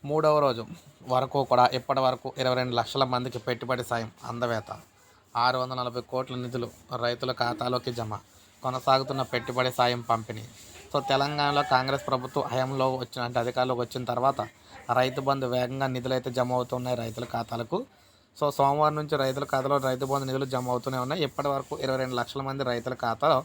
మూడవ రోజు వరకు కూడా ఇప్పటి వరకు 22 లక్షల మందికి పెట్టుబడి సాయం అందవేత. 640 కోట్ల నిధులు రైతుల ఖాతాలోకి జమ. కొనసాగుతున్న పెట్టుబడి సాయం పంపిణీ. సో తెలంగాణలో కాంగ్రెస్ ప్రభుత్వం హయాంలో అధికారంలోకి వచ్చిన తర్వాత రైతు బంధు వేగంగా నిధులు అయితే జమ అవుతున్నాయి రైతుల ఖాతాలకు. సో సోమవారం నుంచి రైతుల ఖాతాలో రైతు బంధు నిధులు జమ అవుతూనే ఉన్నాయి. ఇప్పటి వరకు 22 లక్షల మంది రైతుల ఖాతాలో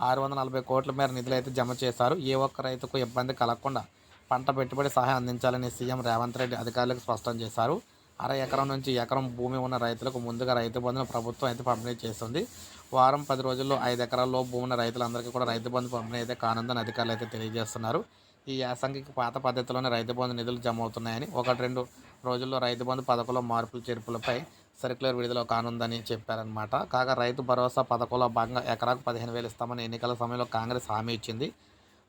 640 కోట్ల మేర నిధులు అయితే జమ చేశారు. ఏ ఒక్క రైతుకు ఇబ్బంది కలగకుండా పంట పెట్టుబడి సహాయం అందించాలని సీఎం రేవంత్ రెడ్డి అధికారులకు స్పష్టం చేశారు. అర ఎకరం నుంచి ఎకరం భూమి ఉన్న రైతులకు ముందుగా రైతు బంధును ప్రభుత్వం అయితే పంపిణీ చేస్తుంది. వారం 10 రోజుల్లో 5 ఎకరాల్లో భూమి ఉన్న రైతులందరికీ కూడా రైతు బంధు పంపిణీ అయితే కానుందని అధికారులు అయితే తెలియజేస్తున్నారు. ఈ యాసంగికి పాత పద్ధతిలోనే రైతు బంధు నిధులు జమ అవుతున్నాయని, 1-2 రోజుల్లో రైతు బంధు పథకంలో మార్పులు చేర్పులపై సర్క్యులర్ విడుదల కానుందని చెప్పారనమాట. కాగా రైతు భరోసా పథకంలో భాగంగా ఎకరాకు 15,000 ఇస్తామని ఎన్నికల సమయంలో కాంగ్రెస్ హామీ ఇచ్చింది.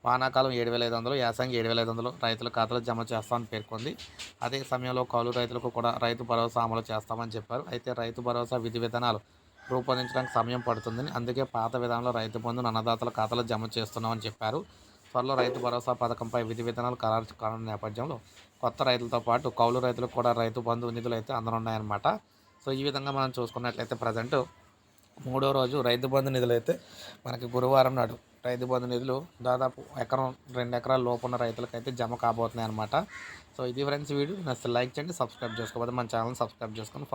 వానాకాలం 7,500, యాసంగి 7,500 రైతుల ఖాతాలో జమ చేస్తామని పేర్కొంది. అదే సమయంలో కౌలు రైతులకు కూడా రైతు భరోసా అమలు చేస్తామని చెప్పారు. అయితే రైతు భరోసా విధి విధానాలు రూపొందించడానికి సమయం పడుతుందని, అందుకే పాత విధానంలో రైతు బంధును అన్నదాతల ఖాతాలో జమ చేస్తున్నామని చెప్పారు. త్వరలో రైతు భరోసా పథకంపై విధి విధానాలు ఖరారు కానున్న నేపథ్యంలో కొత్త రైతులతో పాటు కౌలు రైతులకు కూడా రైతు బంధు నిధులు అయితే అందనున్నాయన్నమాట. సో ఈ విధంగా మనం చూసుకున్నట్లయితే ప్రజెంట్ మూడో రోజు రైతు బంధు నిధులు అయితే మనకి గురువారం నాడు రైతు బంధు నిధులు దాదాపు 1-2 ఎకరాల లోపు ఉన్న రైతులకైతే జమ కాబోతున్నాయి అనమాట. సో ఇది ఫ్రెండ్స్ వీడియో నచ్చితే లైక్ చేయండి, సబ్స్క్రైబ్ చేసుకోకపోతే మన ఛానల్ సబ్స్క్రైబ్ చేసుకొని